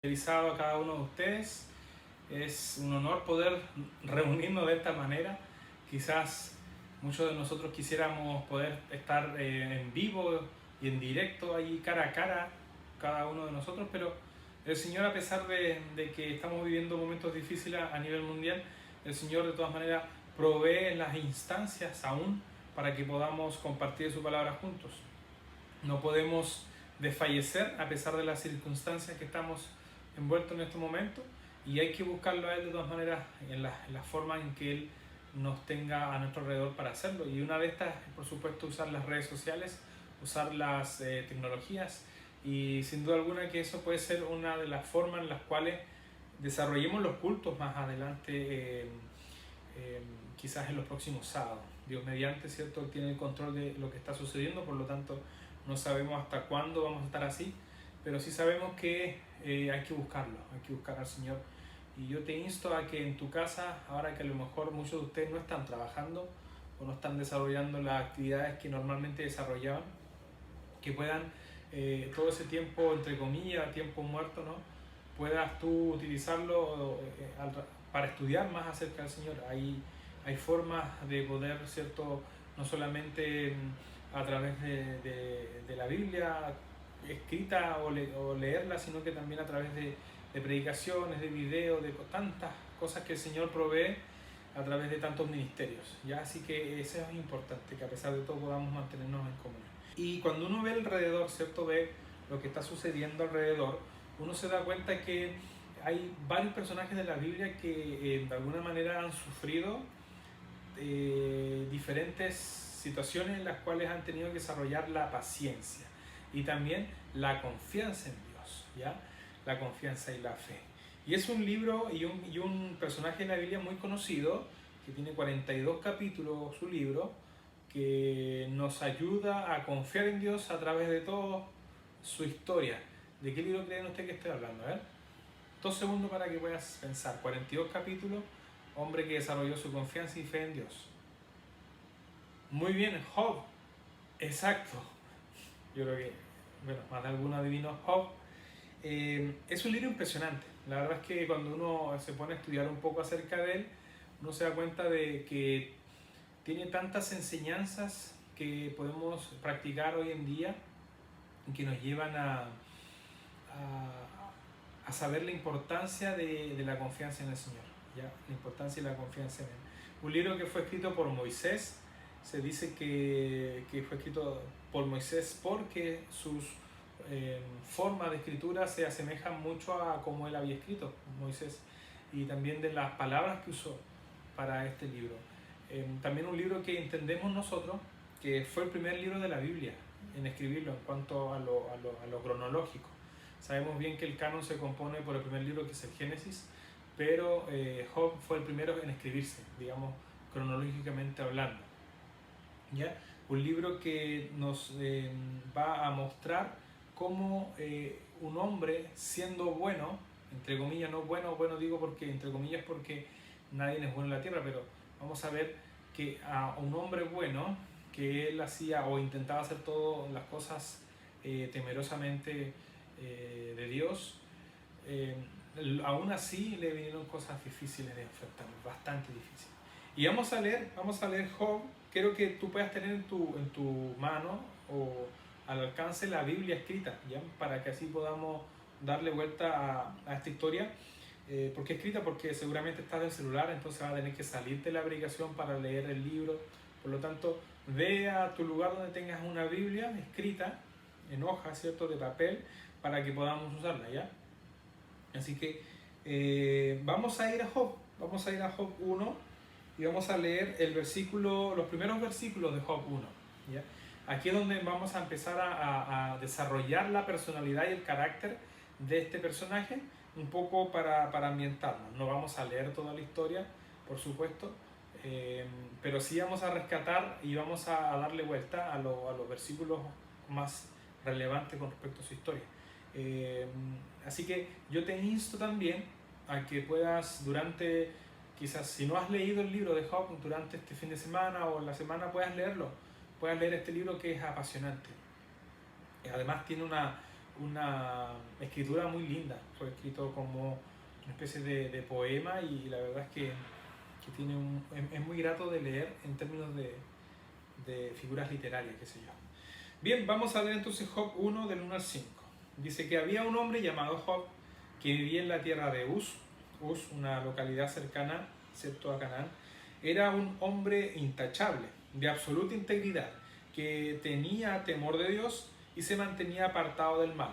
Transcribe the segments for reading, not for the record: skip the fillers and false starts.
Realizado a cada uno de ustedes. Es un honor poder reunirnos de esta manera. Quizás muchos de nosotros quisiéramos poder estar en vivo y en directo, ahí cara a cara, cada uno de nosotros, pero el Señor, a pesar de que estamos viviendo momentos difíciles a nivel mundial, el Señor de todas maneras provee las instancias aún para que podamos compartir su palabra juntos. No podemos desfallecer a pesar de las circunstancias que estamos envueltos en este momento, y hay que buscarlo a Él de todas maneras en la forma en que Él nos tenga a nuestro alrededor para hacerlo. Y una de estas, por supuesto, usar las redes sociales, usar las tecnologías, y sin duda alguna que eso puede ser una de las formas en las cuales desarrollemos los cultos más adelante, quizás en los próximos sábados. Dios mediante, ¿cierto? Él tiene el control de lo que está sucediendo, por lo tanto no sabemos hasta cuándo vamos a estar así, pero sí sabemos que hay que buscarlo, hay que buscar al Señor. Y yo te insto a que en tu casa, ahora que a lo mejor muchos de ustedes no están trabajando o no están desarrollando las actividades que normalmente desarrollaban, que puedan todo ese tiempo, entre comillas, tiempo muerto, ¿no?, puedas tú utilizarlo para estudiar más acerca del Señor. Hay formas de poder, ¿cierto?, no solamente a través de la Biblia escrita o leerla, sino que también a través de predicaciones, de videos, de tantas cosas que el Señor provee a través de tantos ministerios, ¿ya? Así que eso es importante, que a pesar de todo podamos mantenernos en comunión. Y cuando uno ve alrededor, ¿cierto?, ve lo que está sucediendo alrededor, uno se da cuenta que hay varios personajes de la Biblia que de alguna manera han sufrido diferentes situaciones en las cuales han tenido que desarrollar la paciencia y también la confianza en Dios, ¿ya? La confianza y la fe. Y es un libro y un personaje de la Biblia muy conocido, que tiene 42 capítulos su libro, que nos ayuda a confiar en Dios a través de toda su historia. ¿De qué libro creen ustedes que estoy hablando? A ver, 2 segundos para que puedas pensar. 42 capítulos, hombre que desarrolló su confianza y fe en Dios. Muy bien, Job. Exacto. Yo creo que, bueno, más de alguno adivinó Job. Es un libro impresionante. La verdad es que cuando uno se pone a estudiar un poco acerca de él, uno se da cuenta de que tiene tantas enseñanzas que podemos practicar hoy en día y que nos llevan a saber la importancia de la confianza en el Señor, ¿ya? La importancia de la confianza en Él. Un libro que fue escrito por Moisés. Se dice que fue escrito por Moisés porque sus formas de escritura se asemejan mucho a cómo él había escrito, Moisés, y también de las palabras que usó para este libro. También un libro que entendemos nosotros que fue el primer libro de la Biblia en escribirlo en cuanto a lo cronológico. Sabemos bien que el canon se compone por el primer libro, que es el Génesis, pero Job fue el primero en escribirse, digamos, cronológicamente hablando, ¿ya? Un libro que nos va a mostrar cómo un hombre siendo bueno, entre comillas, no bueno, bueno digo porque entre comillas porque nadie es bueno en la tierra, pero vamos a ver que a un hombre bueno, que él hacía o intentaba hacer todas las cosas temerosamente de Dios, aún así le vinieron cosas difíciles de enfrentar, bastante difíciles. Y vamos a leer Job. Quiero que tú puedas tener en tu mano o al alcance la Biblia escrita, ¿ya? Para que así podamos darle vuelta a esta historia. ¿Por qué escrita? Porque seguramente estás del celular, entonces vas a tener que salirte de la aplicación para leer el libro. Por lo tanto, ve a tu lugar donde tengas una Biblia escrita en hoja, ¿cierto?, de papel, para que podamos usarla, ¿ya? Así que vamos a ir a Job 1 y vamos a leer los primeros versículos de Job 1, ¿ya? Aquí es donde vamos a empezar a desarrollar la personalidad y el carácter de este personaje, un poco para ambientarnos. No vamos a leer toda la historia, por supuesto, pero sí vamos a rescatar y vamos a darle vuelta a los versículos más relevantes con respecto a su historia. Así que yo te insto también a que puedas quizás si no has leído el libro de Job durante este fin de semana o la semana, puedas leer este libro que es apasionante. Además tiene una escritura muy linda. Fue escrito como una especie de poema y la verdad es que tiene es muy grato de leer en términos de figuras literarias, qué sé yo. Bien, vamos a ver entonces Job 1 del 1 al 5. Dice que había un hombre llamado Job que vivía en la tierra de Uz, una localidad cercana, ¿cierto?, a Canaán. Era un hombre intachable, de absoluta integridad, que tenía temor de Dios y se mantenía apartado del mal.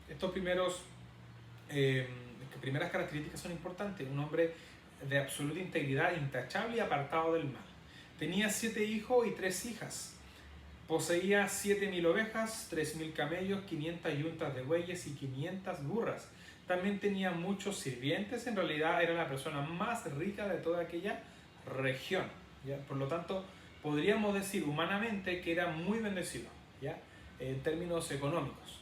Estos primeras características son importantes. Un hombre de absoluta integridad, intachable y apartado del mal. Tenía 7 hijos y 3 hijas. Poseía 7.000 ovejas, 3.000 camellos, 500 yuntas de bueyes y 500 burras. También tenía muchos sirvientes. En realidad era la persona más rica de toda aquella región, ¿ya? Por lo tanto, podríamos decir humanamente que era muy bendecido, ¿ya?, en términos económicos.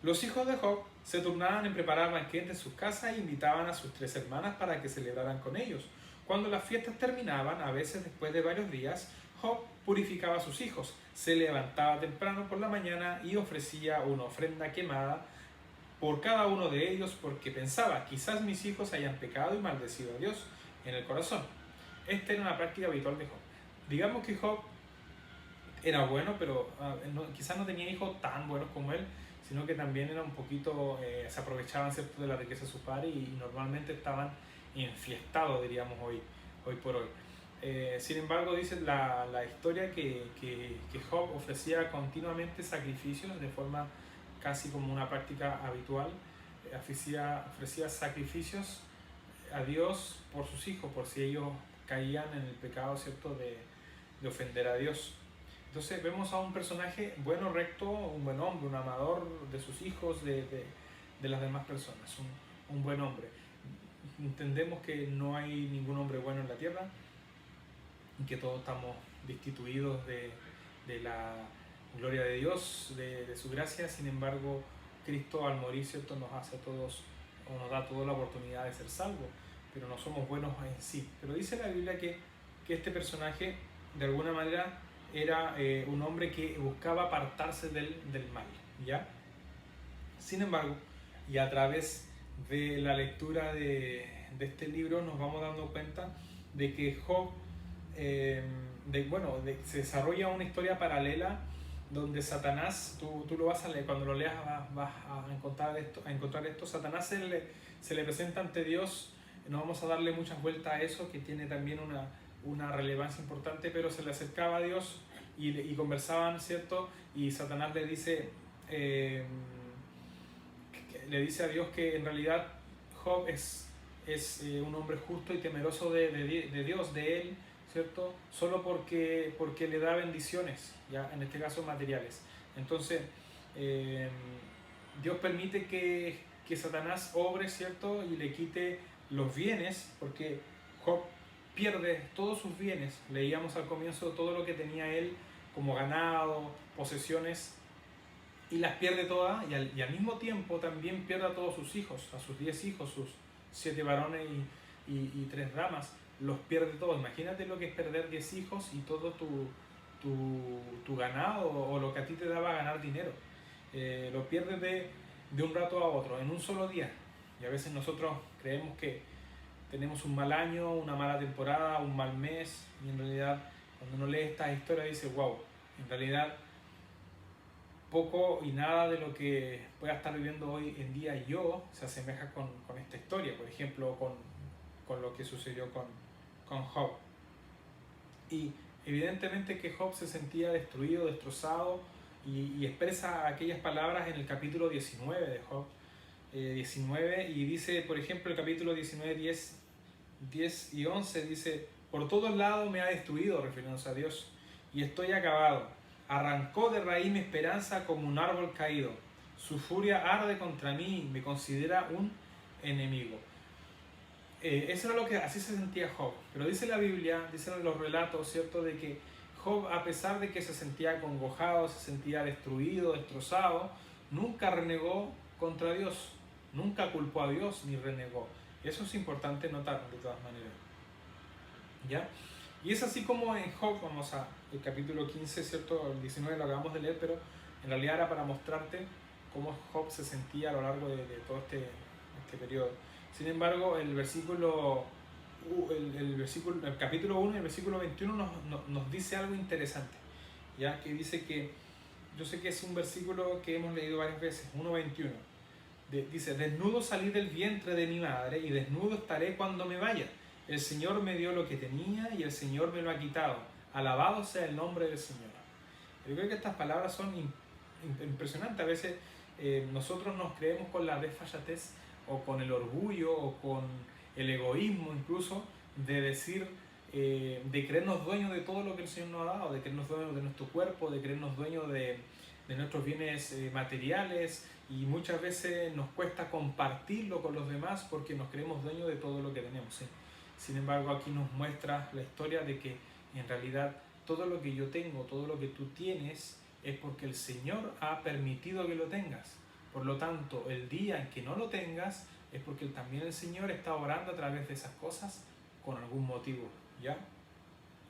Los hijos de Job se turnaban en preparar banquetes en sus casas e invitaban a sus 3 hermanas para que celebraran con ellos. Cuando las fiestas terminaban, a veces después de varios días, Job purificaba a sus hijos, se levantaba temprano por la mañana y ofrecía una ofrenda quemada por cada uno de ellos porque pensaba, quizás mis hijos hayan pecado y maldecido a Dios en el corazón. Esta era una práctica habitual de Job. Digamos que Job era bueno, pero quizás no tenía hijos tan buenos como él, sino que también era un poquito, se aprovechaban, ¿cierto?, de la riqueza de sus padres y normalmente estaban enfiestados, diríamos hoy por hoy. Sin embargo, dice la historia que Job ofrecía continuamente sacrificios de forma casi como una práctica habitual. Ofrecía sacrificios a Dios por sus hijos, por si ellos caían en el pecado, ¿cierto?, de ofender a Dios. Entonces vemos a un personaje bueno, recto, un buen hombre, un amador de sus hijos, de las demás personas, un buen hombre. Entendemos que no hay ningún hombre bueno en la tierra y que todos estamos destituidos de la gloria de Dios, de su gracia. Sin embargo, Cristo al morir, ¿cierto?, nos hace a todos, o nos da toda la oportunidad de ser salvos, pero no somos buenos en sí. Pero dice la Biblia que este personaje, de alguna manera, era un hombre que buscaba apartarse del mal, ¿ya? Sin embargo, y a través de la lectura de este libro nos vamos dando cuenta de que Job, se desarrolla una historia paralela donde Satanás, tú lo vas a leer, cuando lo leas vas a encontrar esto. Satanás se le presenta ante Dios. No vamos a darle muchas vueltas a eso, que tiene también una relevancia importante, pero se le acercaba a Dios y conversaban, ¿cierto? Y Satanás le dice a Dios que en realidad Job es un hombre justo y temeroso de Dios, de él, ¿cierto? Solo porque le da bendiciones, ya, en este caso materiales. Entonces, Dios permite que Satanás obre, ¿cierto?, y le quite los bienes, porque Job pierde todos sus bienes. Leíamos al comienzo todo lo que tenía él como ganado, posesiones, y las pierde todas, y al mismo tiempo también pierde a todos sus hijos, a sus 10 hijos, sus 7 varones y 3 damas, los pierde todos. Imagínate lo que es perder 10 hijos y todo tu ganado, o lo que a ti te daba ganar dinero. Lo pierdes de un rato a otro, en un solo día. Y a veces nosotros creemos que tenemos un mal año, una mala temporada, un mal mes, y en realidad cuando uno lee estas historias dice, wow, en realidad poco y nada de lo que pueda estar viviendo hoy en día yo se asemeja con esta historia, por ejemplo, con lo que sucedió con Job. Y evidentemente que Job se sentía destruido, destrozado, y expresa aquellas palabras en el capítulo 19 de Job, 19, y dice, por ejemplo, el capítulo 19, 10 y 11, dice, por todos lados me ha destruido, refiriéndose a Dios, y estoy acabado. Arrancó de raíz mi esperanza como un árbol caído. Su furia arde contra mí, me considera un enemigo. Eso era lo que así se sentía Job. Pero dice la Biblia, dicen los relatos, ¿cierto?, de que Job, a pesar de que se sentía acongojado, se sentía destruido, destrozado, nunca renegó contra Dios, nunca culpó a Dios ni renegó. Eso es importante notar de todas maneras, ¿ya? Y es así como en Job, vamos a el capítulo 15, ¿cierto? El 19 lo acabamos de leer, pero en realidad era para mostrarte cómo Job se sentía a lo largo de todo este periodo. Sin embargo, el capítulo 1 y el versículo 21 nos dice algo interesante, ¿ya? Que dice que, yo sé que es un versículo que hemos leído varias veces, 1:21. Dice: desnudo salí del vientre de mi madre y desnudo estaré cuando me vaya. El Señor me dio lo que tenía y el Señor me lo ha quitado. Alabado sea el nombre del Señor. Yo creo que estas palabras son impresionantes. A veces nosotros nos creemos con la desfachatez o con el orgullo o con el egoísmo incluso de decir, de creernos dueños de todo lo que el Señor nos ha dado, de creernos dueños de nuestro cuerpo, de creernos dueños de nuestros bienes materiales, y muchas veces nos cuesta compartirlo con los demás porque nos creemos dueños de todo lo que tenemos, ¿sí? Sin embargo, aquí nos muestra la historia de que en realidad todo lo que yo tengo, todo lo que tú tienes, es porque el Señor ha permitido que lo tengas. Por lo tanto, el día en que no lo tengas, es porque también el Señor está obrando a través de esas cosas con algún motivo, ¿ya?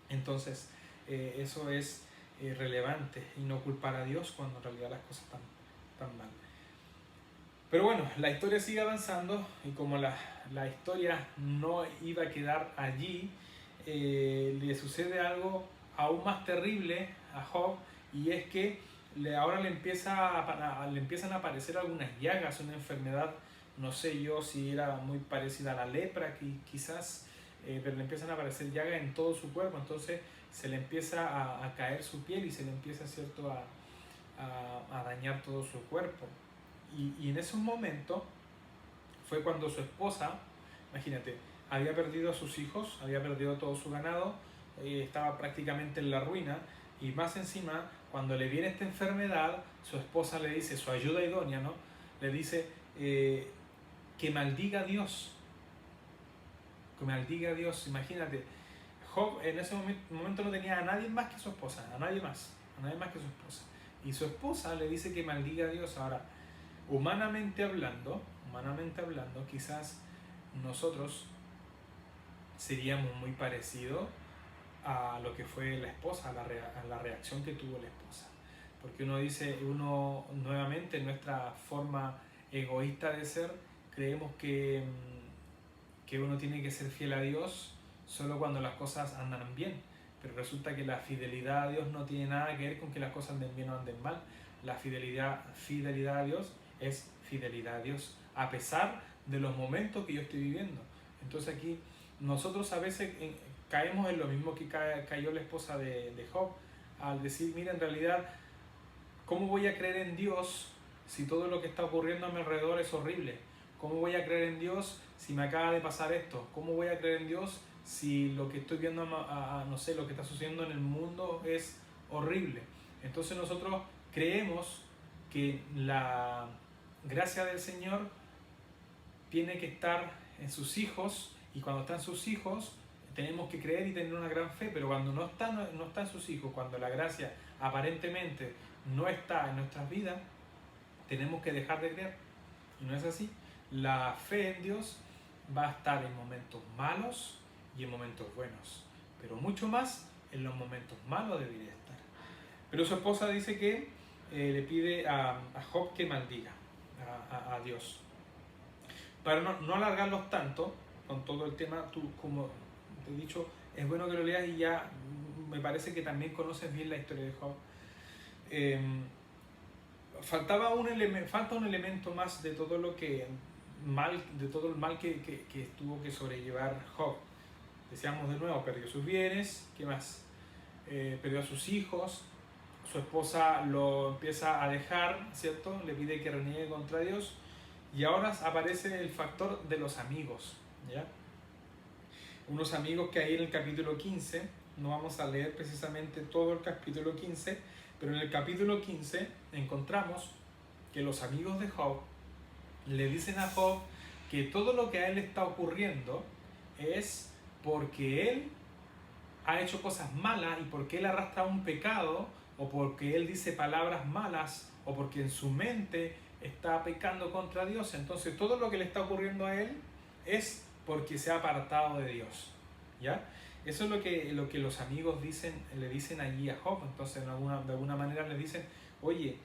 Entonces, eso es relevante, y no culpar a Dios cuando en realidad las cosas están mal. Pero bueno, la historia sigue avanzando, y como la historia no iba a quedar allí, le sucede algo aún más terrible a Job, y es que ahora le empiezan a aparecer algunas llagas, una enfermedad, no sé yo si era muy parecida a la lepra, quizás, pero le empiezan a aparecer llagas en todo su cuerpo. Entonces se le empieza a caer su piel y se le empieza, ¿cierto?, a dañar todo su cuerpo. Y en ese momento fue cuando su esposa, imagínate, había perdido a sus hijos, había perdido todo su ganado, estaba prácticamente en la ruina, y más encima, cuando le viene esta enfermedad, su esposa le dice, su ayuda idónea, ¿no?, le dice que maldiga a Dios, que maldiga a Dios. Imagínate, Job en ese momento no tenía a nadie más que su esposa, a nadie más que su esposa, y su esposa le dice que maldiga a Dios. Ahora, humanamente hablando, quizás nosotros seríamos muy parecidos a lo que fue la esposa, a la reacción que tuvo la esposa. Porque uno nuevamente, en nuestra forma egoísta de ser, creemos que uno tiene que ser fiel a Dios solo cuando las cosas andan bien. Pero resulta que la fidelidad a Dios no tiene nada que ver con que las cosas anden bien o anden mal. La fidelidad a Dios es fidelidad a Dios, a pesar de los momentos que yo estoy viviendo. Entonces aquí nosotros a veces caemos en lo mismo que cayó la esposa de Job, al decir, mira, en realidad, ¿cómo voy a creer en Dios si todo lo que está ocurriendo a mi alrededor es horrible? ¿Cómo voy a creer en Dios si me acaba de pasar esto? ¿Cómo voy a creer en Dios si lo que estoy viendo, no sé, lo que está sucediendo en el mundo es horrible? Entonces nosotros creemos que la gracia del Señor tiene que estar en sus hijos, y cuando están sus hijos tenemos que creer y tener una gran fe, pero cuando no está en sus hijos, cuando la gracia aparentemente no está en nuestras vidas, tenemos que dejar de creer. Y no es así. La fe en Dios va a estar en momentos malos y en momentos buenos, pero mucho más en los momentos malos debería estar. Pero su esposa dice que le pide a Job que maldiga a Dios. Para no alargarlos tanto con todo el tema, tú, como te he dicho, es bueno que lo leas, y ya me parece que también conoces bien la historia de Job. Falta un elemento más de todo lo que de todo el mal que tuvo que sobrellevar Job. Decíamos de nuevo, perdió sus bienes, ¿qué más? Perdió a sus hijos, su esposa lo empieza a dejar, ¿cierto? Le pide que reniegue contra Dios, y ahora aparece el factor de los amigos, ¿ya? Unos amigos que ahí en el capítulo 15, no vamos a leer precisamente todo el capítulo 15, pero en el capítulo 15 encontramos que los amigos de Job le dicen a Job que todo lo que a él está ocurriendo es porque él ha hecho cosas malas, y porque él arrastra un pecado, o porque él dice palabras malas, o porque en su mente está pecando contra Dios. Entonces todo lo que le está ocurriendo a él es porque se ha apartado de Dios, ¿ya? Eso es lo que los amigos le dicen allí a Job. Entonces de alguna manera le dicen, oye,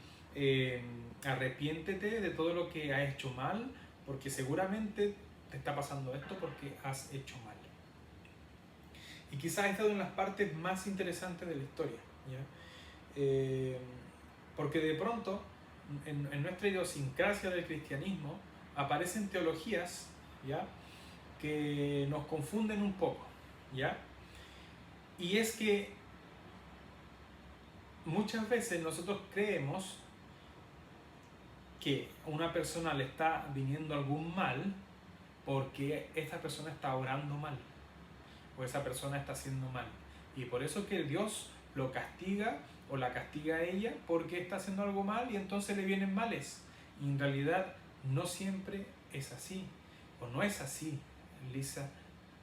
arrepiéntete de todo lo que has hecho mal, porque seguramente te está pasando esto porque has hecho mal. Y quizás esta es una de las partes más interesantes de la historia, ¿ya? Porque de pronto en nuestra idiosincrasia del cristianismo aparecen teologías, ¿ya?, que nos confunden un poco, ¿ya? Y es que muchas veces nosotros creemos que a una persona le está viniendo algún mal porque esta persona está orando mal o esa persona está haciendo mal, y por eso que Dios lo castiga o la castiga a ella porque está haciendo algo mal y entonces le vienen males. Y en realidad no siempre es así, o no es así, lisa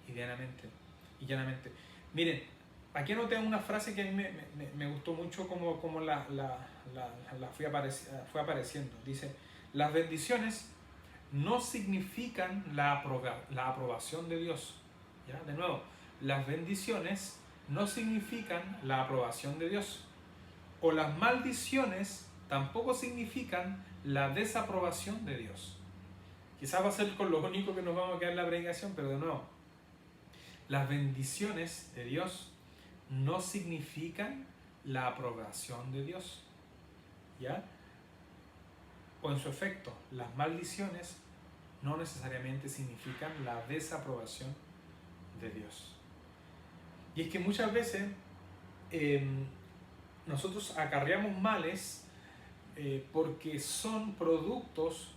y llanamente. Miren, aquí anoté una frase que a mí me gustó mucho como la fue apareciendo. Dice: las bendiciones no significan la aprobación de Dios. ¿Ya? De nuevo, las bendiciones no significan la aprobación de Dios. O las maldiciones tampoco significan la desaprobación de Dios. Quizás va a ser con lo único que nos vamos a quedar en la predicación, pero de nuevo, las bendiciones de Dios no significan la aprobación de Dios, ¿ya? O en su efecto, las maldiciones no necesariamente significan la desaprobación de Dios. Y es que muchas veces nosotros acarreamos males porque son productos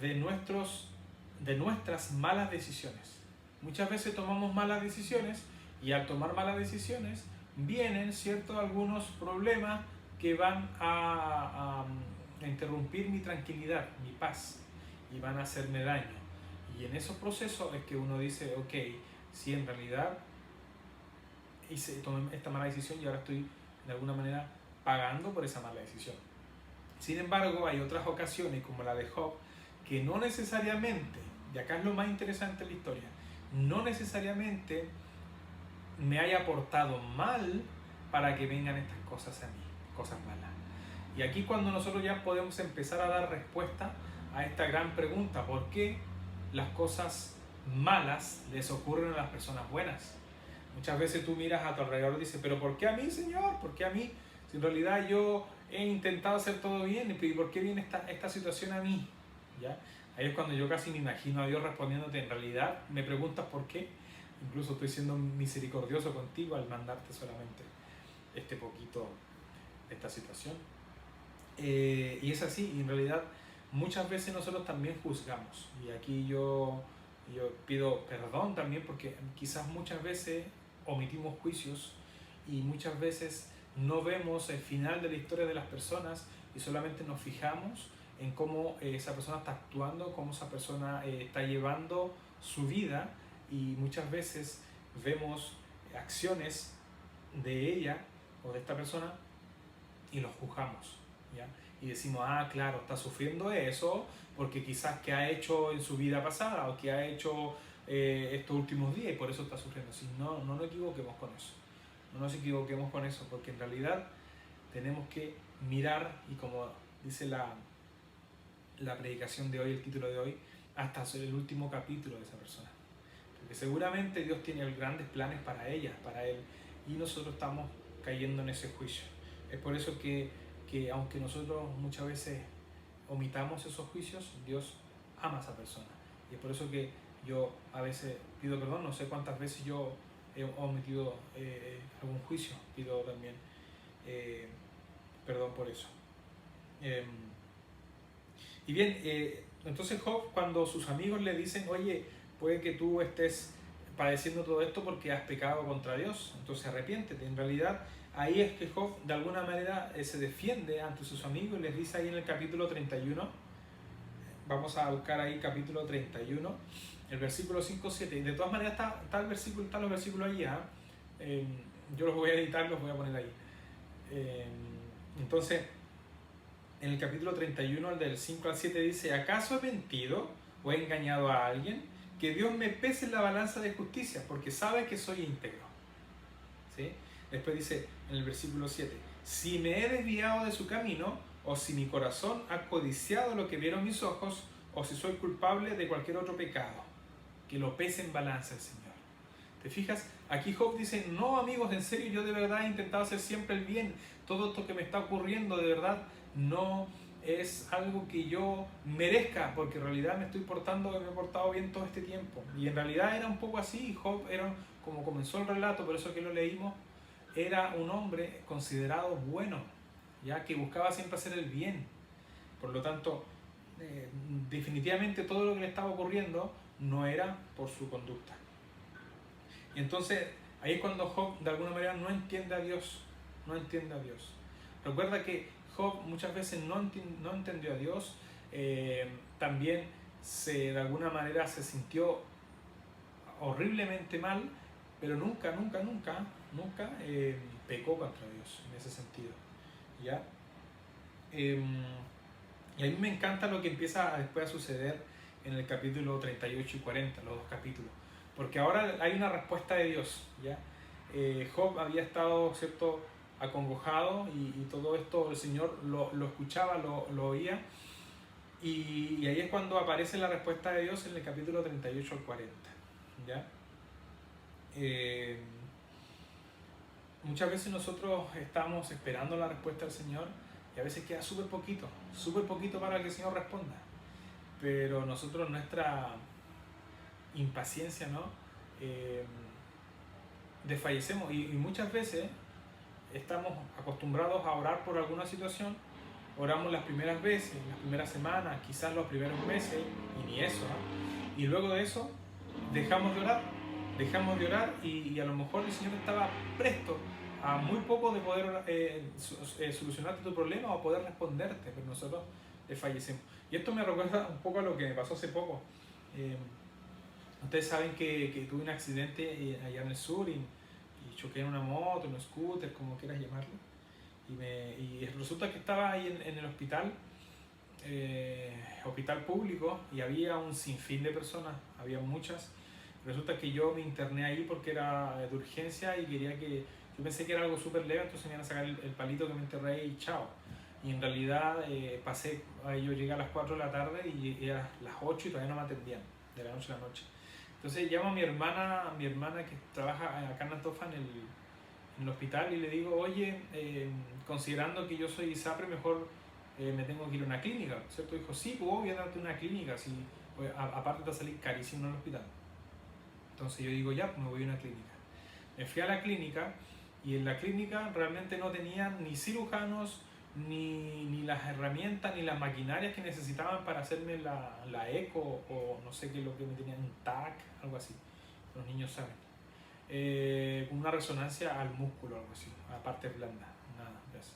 de nuestras malas decisiones. Muchas veces tomamos malas decisiones y al tomar malas decisiones vienen algunos problemas que van a interrumpir mi tranquilidad, mi paz, y van a hacerme daño. Y en esos procesos es que uno dice, ok, si en realidad tomé esta mala decisión y ahora estoy de alguna manera pagando por esa mala decisión. Sin embargo, hay otras ocasiones, como la de Job, que no necesariamente, y acá es lo más interesante de la historia, no necesariamente me haya portado mal para que vengan estas cosas a mí, cosas malas. Y aquí cuando nosotros ya podemos empezar a dar respuesta a esta gran pregunta: ¿por qué las cosas malas les ocurren a las personas buenas? Muchas veces tú miras a tu alrededor y dices, pero ¿por qué a mí, Señor? ¿Por qué a mí? Si en realidad yo he intentado hacer todo bien, ¿y por qué viene esta situación a mí? ¿Ya? Ahí es cuando yo casi me imagino a Dios respondiéndote, en realidad me preguntas por qué. Incluso estoy siendo misericordioso contigo al mandarte solamente este poquito de esta situación. Y es así, y en realidad muchas veces nosotros también juzgamos. Y aquí yo pido perdón también, porque quizás muchas veces omitimos juicios y muchas veces no vemos el final de la historia de las personas y solamente nos fijamos en cómo esa persona está actuando, cómo esa persona está llevando su vida, y muchas veces vemos acciones de ella o de esta persona y los juzgamos, ¿ya? Y decimos, ah, claro, está sufriendo eso porque quizás que ha hecho en su vida pasada o que ha hecho estos últimos días y por eso está sufriendo. Así, no nos equivoquemos con eso. No nos equivoquemos con eso, porque en realidad tenemos que mirar, y como dice la predicación de hoy, el título de hoy, hasta el último capítulo de esa persona. Porque seguramente Dios tiene grandes planes para ella, para él, y nosotros estamos cayendo en ese juicio. Es por eso que aunque nosotros muchas veces omitamos esos juicios, Dios ama a esa persona. Y es por eso que yo a veces pido perdón, no sé cuántas veces yo he omitido algún juicio, pido también perdón por eso. Y bien, entonces Job, cuando sus amigos le dicen, oye, puede que tú estés padeciendo todo esto porque has pecado contra Dios, entonces arrepiéntete. En realidad, ahí es que Job de alguna manera se defiende ante sus amigos y les dice ahí en el capítulo 31, vamos a buscar ahí capítulo 31, el versículo 5-7, y de todas maneras están los versículos ahí, yo los voy a editar, los voy a poner ahí. Entonces, en el capítulo 31, el del 5 al 7 dice, ¿acaso he mentido o he engañado a alguien? Que Dios me pese en la balanza de justicia, porque sabe que soy íntegro. ¿Sí? Después dice en el versículo 7, si me he desviado de su camino, o si mi corazón ha codiciado lo que vieron mis ojos, o si soy culpable de cualquier otro pecado. Que lo pese en balanza el Señor. ¿Te fijas? Aquí Job dice, no amigos, en serio, yo de verdad he intentado hacer siempre el bien. Todo esto que me está ocurriendo de verdad no es algo que yo merezca, porque en realidad me he portado bien todo este tiempo. Y en realidad era un poco así. Job era, como comenzó el relato, por eso que lo leímos, era un hombre considerado bueno, ya que buscaba siempre hacer el bien. Por lo tanto, definitivamente todo lo que le estaba ocurriendo no era por su conducta. Y entonces ahí es cuando Job de alguna manera no entiende a Dios. Recuerda que Job muchas veces no entendió a Dios, también de alguna manera se sintió horriblemente mal, pero nunca pecó contra Dios en ese sentido. ¿Ya? Y a mí me encanta lo que empieza después a suceder en el capítulo 38 y 40, los dos capítulos. Porque ahora hay una respuesta de Dios. ¿Ya? Job había estado, ¿cierto?, acongojado y todo esto el Señor lo escuchaba, lo oía. Y ahí es cuando aparece la respuesta de Dios en el capítulo 38 al 40. ¿Ya? Muchas veces nosotros estamos esperando la respuesta del Señor y a veces queda súper poquito para que el Señor responda. Pero nosotros, nuestra impaciencia, ¿no? Desfallecemos y muchas veces estamos acostumbrados a orar por alguna situación, oramos las primeras veces, las primeras semanas, quizás los primeros meses, y ni eso, ¿no? Y luego de eso dejamos de orar y a lo mejor el Señor estaba presto a muy poco de poder solucionarte tu problema o poder responderte, pero nosotros desfallecemos. Y esto me recuerda un poco a lo que me pasó hace poco. Ustedes saben que tuve un accidente allá en el sur y choqué en una moto, en un scooter, como quieras llamarlo. Y resulta que estaba ahí en el hospital, hospital público, y había un sinfín de personas, había muchas. Resulta que yo me interné ahí porque era de urgencia y yo pensé que era algo súper leve, entonces me iban a sacar el palito que me enterré y chao. Y en realidad yo llegué a las 4 de la tarde y era las 8 y todavía no me atendían, de la noche a la noche. Entonces llamo a mi hermana que trabaja acá en Antofa en el hospital y le digo, oye, considerando que yo soy ISAPRE, mejor me tengo que ir a una clínica, ¿cierto? Dijo, sí, pues voy a darte una clínica, si, pues, aparte te va a salir carísimo en el hospital. Entonces yo digo, ya, pues me voy a una clínica. Me fui a la clínica y en la clínica realmente no tenían ni cirujanos, ni las herramientas, ni las maquinarias que necesitaban para hacerme la eco o no sé qué es lo que me tenían, un TAC, algo así. Los niños saben. Una resonancia al músculo, algo así, a partes blandas, nada de eso.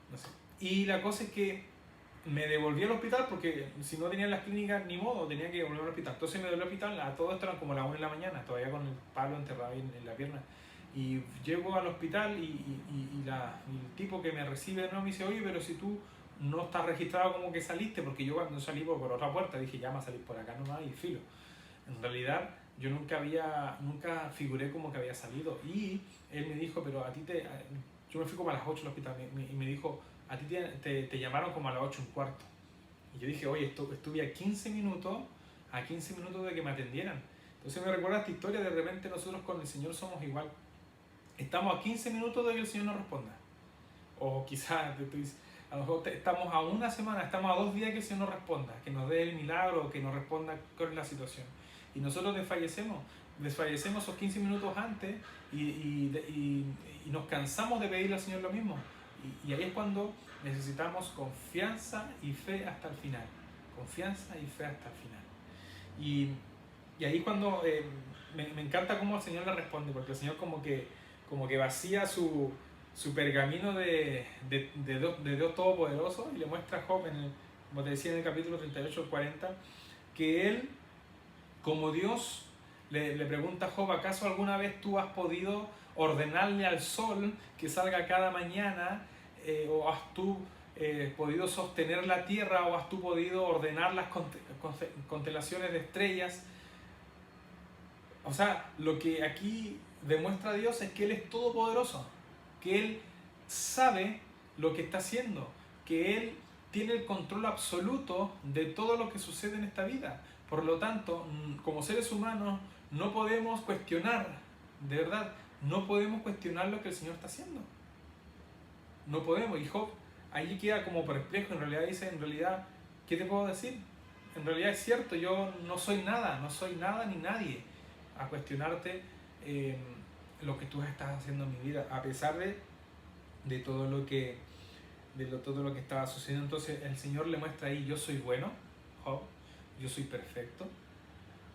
No sé. Y la cosa es que me devolví al hospital porque si no tenía las clínicas ni modo, tenía que volver al hospital. Entonces me devolví al hospital, a todo esto eran como las 1 de la mañana, todavía con el palo enterrado en la pierna. Y llego al hospital y el tipo que me recibe de nuevo me dice, oye, pero si tú no estás registrado como que saliste, porque yo cuando salí por otra puerta dije, ya me a salir por acá nomás y filo. En realidad yo nunca figuré como que había salido. Y él me dijo, pero a ti yo me fui como a las 8 al hospital y me dijo, a ti te llamaron como a las 8:15. Y yo dije, oye, estuve a 15 minutos de que me atendieran. Entonces me recuerda esta historia, de repente nosotros con el Señor somos igual. Estamos a 15 minutos de que el Señor nos responda. O quizás, a lo mejor estamos a una semana, estamos a 2 días que el Señor nos responda, que nos dé el milagro, que nos responda con la situación. Y nosotros desfallecemos esos 15 minutos antes y nos cansamos de pedirle al Señor lo mismo. Y ahí es cuando necesitamos confianza y fe hasta el final. Confianza y fe hasta el final. Y ahí cuando me encanta cómo el Señor le responde, porque el Señor como que vacía su pergamino de Dios Todopoderoso y le muestra a Job, como te decía en el capítulo 38 al 40, que él, como Dios, le pregunta a Job, ¿acaso alguna vez tú has podido ordenarle al sol que salga cada mañana? ¿O has tú podido sostener la tierra? ¿O has tú podido ordenar las constelaciones de estrellas? O sea, lo que aquí demuestra Dios es que Él es todopoderoso, que Él sabe lo que está haciendo, que Él tiene el control absoluto de todo lo que sucede en esta vida. Por lo tanto, como seres humanos, no podemos cuestionar, de verdad, no podemos cuestionar lo que el Señor está haciendo. No podemos. Y Job allí queda como perplejo. En realidad dice, en realidad, ¿qué te puedo decir? En realidad es cierto, yo no soy nada ni nadie a cuestionarte lo que tú estás haciendo en mi vida, a pesar de todo lo que todo lo que estaba sucediendo. Entonces el Señor le muestra ahí, yo soy bueno, Job, yo soy perfecto,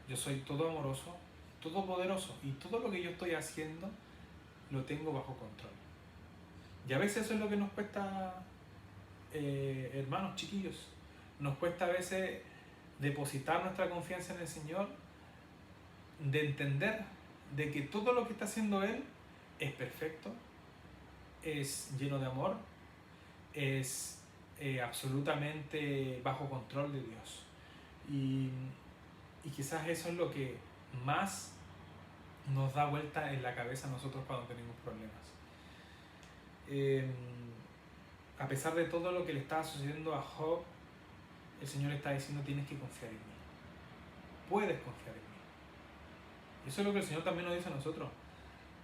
yo soy todo amoroso, todopoderoso, y todo lo que yo estoy haciendo lo tengo bajo control. Y a veces eso es lo que nos cuesta, hermanos chiquillos, nos cuesta a veces depositar nuestra confianza en el Señor, de entender de que todo lo que está haciendo Él es perfecto, es lleno de amor, es absolutamente bajo control de Dios. Y quizás eso es lo que más nos da vuelta en la cabeza a nosotros cuando tenemos problemas. A pesar de todo lo que le estaba sucediendo a Job, el Señor está diciendo, tienes que confiar en mí. Puedes confiar en mí. Y eso es lo que el Señor también nos dice a nosotros.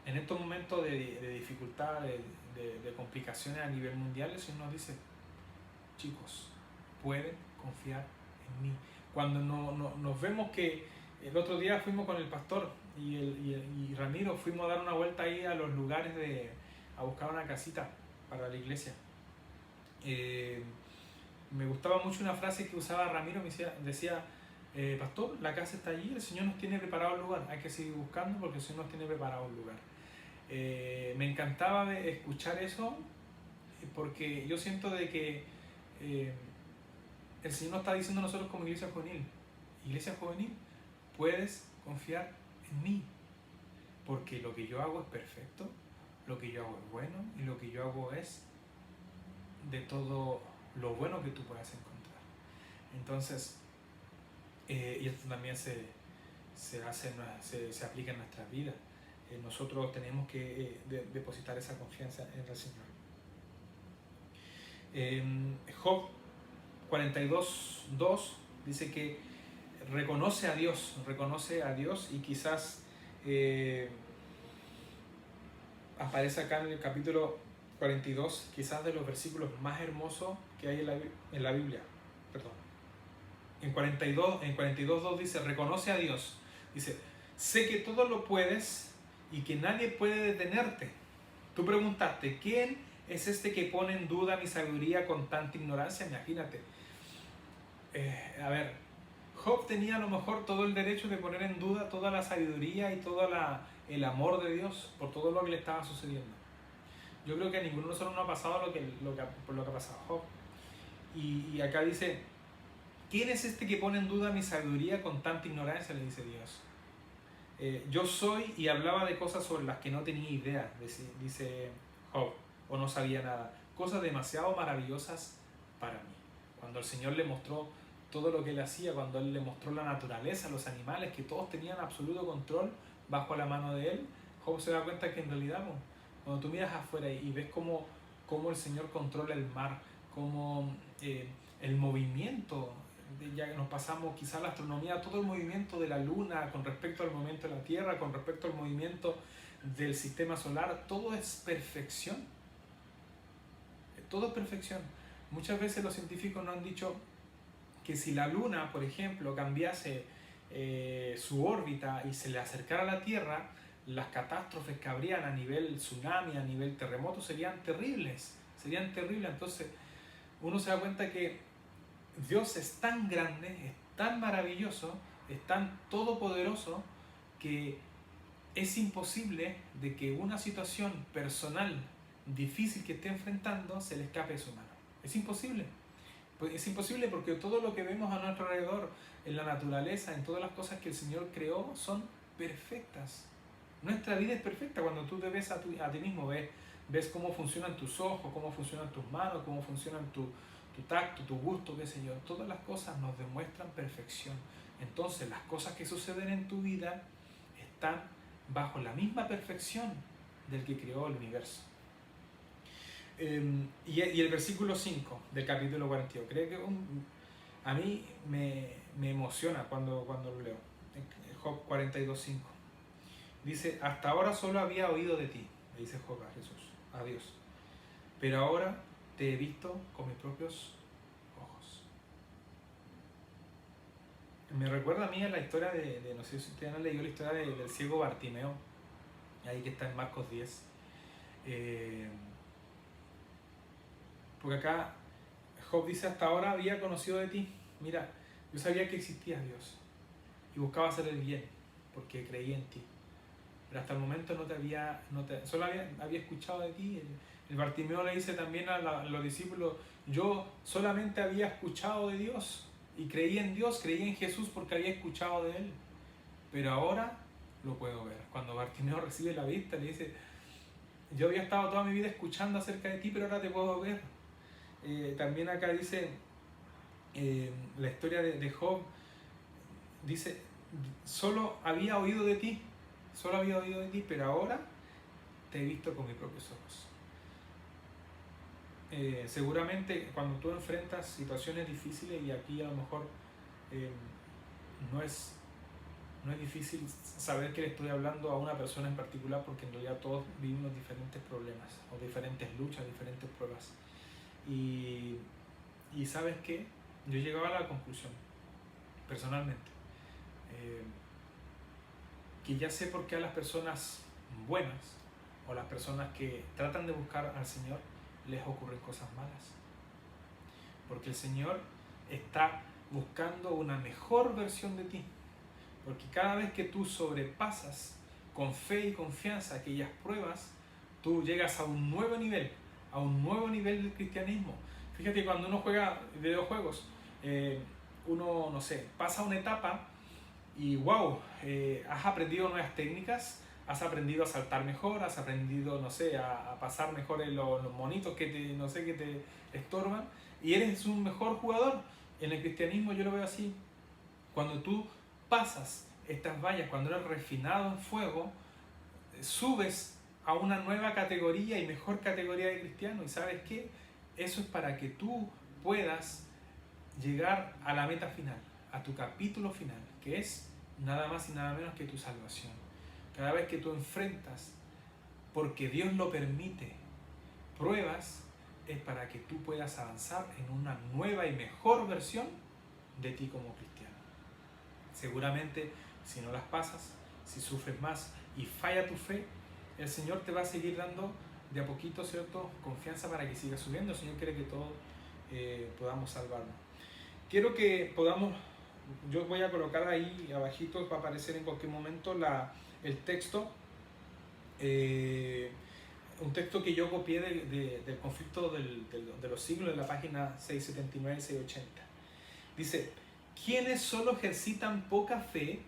En estos momentos de dificultad, de complicaciones a nivel mundial, el Señor nos dice, chicos, pueden confiar en mí. Cuando nos vemos que el otro día fuimos con el pastor y Ramiro, fuimos a dar una vuelta ahí a los lugares a buscar una casita para la iglesia. Me gustaba mucho una frase que usaba Ramiro, decía, pastor, la casa está allí, el Señor nos tiene preparado el lugar, hay que seguir buscando porque el Señor nos tiene preparado el lugar. Me encantaba escuchar eso porque yo siento de que el Señor nos está diciendo a nosotros como iglesia juvenil, puedes confiar en mí, porque lo que yo hago es perfecto, lo que yo hago es bueno y lo que yo hago es de todo lo bueno que tú puedas encontrar. Entonces, y esto también se aplica en nuestras vidas. Nosotros tenemos que depositar esa confianza en el Señor. Job 42:2 dice que reconoce a Dios y quizás aparece acá en el capítulo 42, quizás de los versículos más hermosos que hay en la Biblia. Perdón. En 42:2 dice, reconoce a Dios. Dice, sé que todo lo puedes y que nadie puede detenerte. Tú preguntaste, ¿quién es este que pone en duda mi sabiduría con tanta ignorancia? Imagínate. A ver, Job tenía a lo mejor todo el derecho de poner en duda toda la sabiduría y todo el amor de Dios por todo lo que le estaba sucediendo. Yo creo que a ninguno de nosotros nos ha pasado por lo que ha pasado Job. Y acá dice, ¿quién es este que pone en duda mi sabiduría con tanta ignorancia? Le dice Dios. Yo soy, y hablaba de cosas sobre las que no tenía idea, dice Job, o no sabía nada. Cosas demasiado maravillosas para mí. Cuando el Señor le mostró todo lo que Él hacía, cuando Él le mostró la naturaleza, los animales, que todos tenían absoluto control bajo la mano de Él, Job se da cuenta que en realidad, cuando tú miras afuera y ves cómo el Señor controla el mar, cómo el movimiento, ya nos pasamos quizás la astronomía, todo el movimiento de la luna con respecto al movimiento de la Tierra, con respecto al movimiento del sistema solar, todo es perfección. Todo es perfección. Muchas veces los científicos nos han dicho que si la luna, por ejemplo, cambiase su órbita y se le acercara a la Tierra, las catástrofes que habrían a nivel tsunami, a nivel terremoto, serían terribles. Entonces uno se da cuenta que Dios es tan grande, es tan maravilloso, es tan todopoderoso, que es imposible de que una situación personal difícil que esté enfrentando se le escape de su mano. Es imposible. Es imposible porque todo lo que vemos a nuestro alrededor, en la naturaleza, en todas las cosas que el Señor creó, son perfectas. Nuestra vida es perfecta. Cuando tú te ves a ti mismo, ves cómo funcionan tus ojos, cómo funcionan tus manos, cómo funcionan tu tacto, tu gusto, qué sé yo. Todas las cosas nos demuestran perfección. Entonces las cosas que suceden en tu vida están bajo la misma perfección del que creó el universo. Y el versículo 5 del capítulo 42, creo que a mí me emociona cuando lo leo. Job 42:5. Dice, hasta ahora solo había oído de ti, le dice Job a Jesús, a Dios, pero ahora te he visto con mis propios ojos. Me recuerda a mí a la historia no sé si ustedes han leído la historia del ciego Bartimeo, ahí que está en Marcos 10. Porque acá Job dice, hasta ahora había conocido de ti. Mira, yo sabía que existías, Dios, y buscaba hacer el bien, porque creía en ti. Pero hasta el momento solo había escuchado de ti. El Bartimeo le dice también a los discípulos, yo solamente había escuchado de Dios, y creí en Dios, creí en Jesús porque había escuchado de Él. Pero ahora lo puedo ver. Cuando Bartimeo recibe la vista, le dice, yo había estado toda mi vida escuchando acerca de ti, pero ahora te puedo ver. También acá dice, la historia de Job, dice, solo había oído de ti, pero ahora te he visto con mis propios ojos. Seguramente cuando tú enfrentas situaciones difíciles, y aquí a lo mejor no es difícil saber que le estoy hablando a una persona en particular, porque en realidad todos vivimos diferentes problemas, o diferentes luchas, diferentes pruebas. Y ¿sabes qué? Yo llegaba a la conclusión, personalmente, que ya sé por qué a las personas buenas, o las personas que tratan de buscar al Señor, les ocurren cosas malas. Porque el Señor está buscando una mejor versión de ti. Porque cada vez que tú sobrepasas con fe y confianza aquellas pruebas, tú llegas a un nuevo nivel del cristianismo. Fíjate, cuando uno juega videojuegos, uno, no sé, pasa una etapa y wow, has aprendido nuevas técnicas, has aprendido a saltar mejor, has aprendido, no sé, a pasar mejor en los monitos que te estorban, y eres un mejor jugador. En el cristianismo yo lo veo así. Cuando tú pasas estas vallas, cuando eres refinado en fuego, subes a una nueva categoría y mejor categoría de cristiano. ¿Y sabes qué? Eso es para que tú puedas llegar a la meta final, a tu capítulo final, que es nada más y nada menos que tu salvación. Cada vez que tú enfrentas, porque Dios lo permite, pruebas, es para que tú puedas avanzar en una nueva y mejor versión de ti como cristiano. Seguramente, si no las pasas, si sufres más y falla tu fe, el Señor te va a seguir dando de a poquito, ¿cierto?, confianza para que sigas subiendo. El Señor quiere que todos podamos salvarnos. Quiero que podamos, yo voy a colocar ahí abajito, va a aparecer en cualquier momento el texto, un texto que yo copié del conflicto de los siglos, de la página 679 y 680. Dice, quienes solo ejercitan poca fe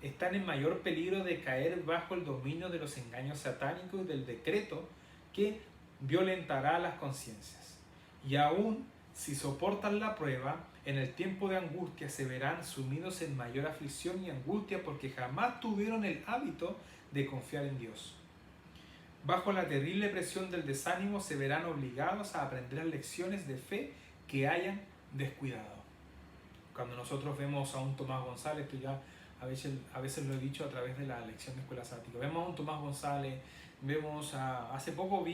están en mayor peligro de caer bajo el dominio de los engaños satánicos y del decreto que violentará las conciencias. Y aún si soportan la prueba, en el tiempo de angustia se verán sumidos en mayor aflicción y angustia porque jamás tuvieron el hábito de confiar en Dios. Bajo la terrible presión del desánimo se verán obligados a aprender lecciones de fe que hayan descuidado. Cuando nosotros vemos a un Tomás González, que ya a veces lo he dicho a través de la lección de escuela sabática, vemos a un Tomás González, hace poco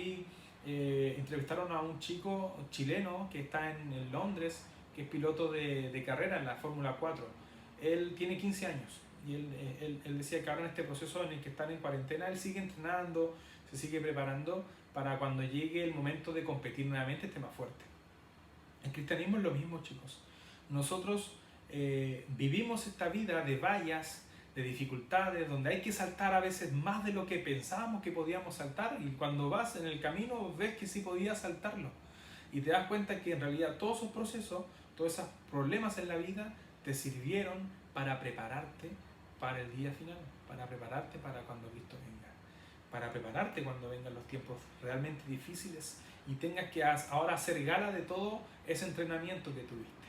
entrevistaron a un chico chileno que está en Londres, que es piloto de carrera en la Fórmula 4. Él tiene 15 años y él decía que ahora en este proceso en el que están en cuarentena, él sigue entrenando, se sigue preparando para cuando llegue el momento de competir nuevamente esté más fuerte. El cristianismo es lo mismo, chicos. Nosotros vivimos esta vida de vallas, de dificultades, donde hay que saltar a veces más de lo que pensábamos que podíamos saltar, y cuando vas en el camino ves que sí podías saltarlo y te das cuenta que en realidad todos esos procesos, todos esos problemas en la vida te sirvieron para prepararte para el día final, para prepararte para cuando Cristo venga, para prepararte cuando vengan los tiempos realmente difíciles y tengas que ahora hacer gala de todo ese entrenamiento que tuviste,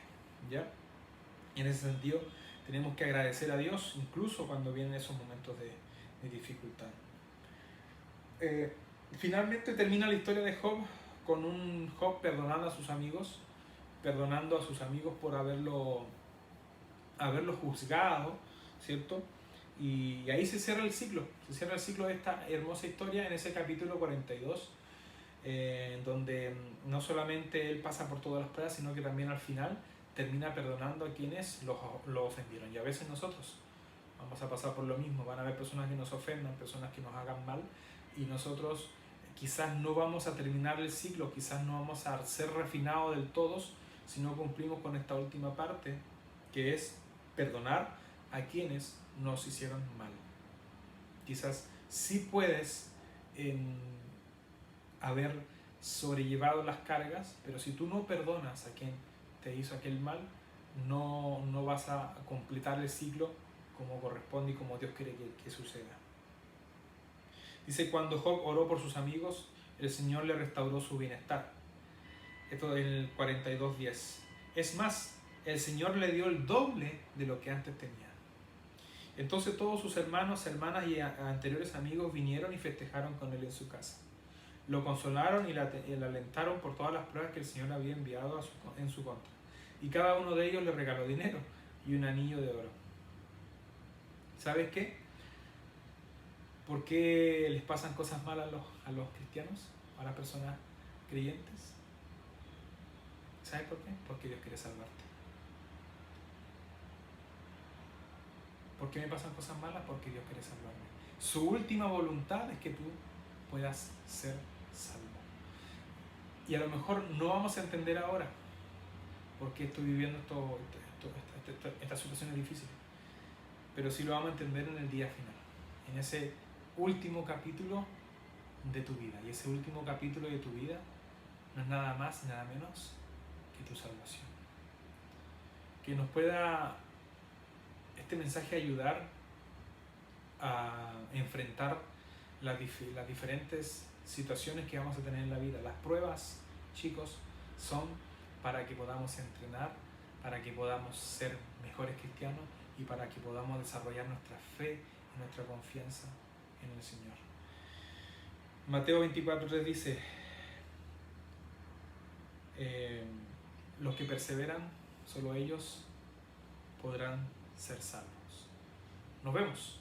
¿ya? Y en ese sentido tenemos que agradecer a Dios incluso cuando vienen esos momentos de dificultad. Finalmente termina la historia de Job con un Job perdonando a sus amigos por haberlo juzgado, ¿cierto? Y ahí se cierra el ciclo de esta hermosa historia en ese capítulo 42, en donde no solamente él pasa por todas las pruebas, sino que también al final termina perdonando a quienes lo ofendieron. Y a veces nosotros vamos a pasar por lo mismo, van a haber personas que nos ofendan, personas que nos hagan mal, y nosotros quizás no vamos a terminar el ciclo, quizás no vamos a ser refinados del todo si no cumplimos con esta última parte, que es perdonar a quienes nos hicieron mal. Quizás sí puedes haber sobrellevado las cargas, pero si tú no perdonas a quien te hizo aquel mal, no vas a completar el ciclo como corresponde y como Dios quiere que suceda. Dice, cuando Job oró por sus amigos, el Señor le restauró su bienestar. Esto en el 42:10. Es más, el Señor le dio el doble de lo que antes tenía. Entonces todos sus hermanos, hermanas y anteriores amigos vinieron y festejaron con él en su casa. Lo consolaron y le alentaron por todas las pruebas que el Señor había enviado en su contra. Y cada uno de ellos le regaló dinero y un anillo de oro. ¿Sabes qué? ¿Por qué les pasan cosas malas a los cristianos, a las personas creyentes? ¿Sabes por qué? Porque Dios quiere salvarte. ¿Por qué me pasan cosas malas? Porque Dios quiere salvarme. Su última voluntad es que tú puedas ser salvo. Y a lo mejor no vamos a entender ahora por qué estoy viviendo estas situaciones difíciles, pero sí lo vamos a entender en el día final, en ese último capítulo de tu vida. Y ese último capítulo de tu vida no es nada más, nada menos que tu salvación. Que nos pueda este mensaje ayudar a enfrentar las diferentes situaciones que vamos a tener en la vida. Las pruebas, chicos, son para que podamos entrenar, para que podamos ser mejores cristianos y para que podamos desarrollar nuestra fe y nuestra confianza en el Señor. Mateo 24:3 dice, los que perseveran, solo ellos podrán ser salvos. Nos vemos.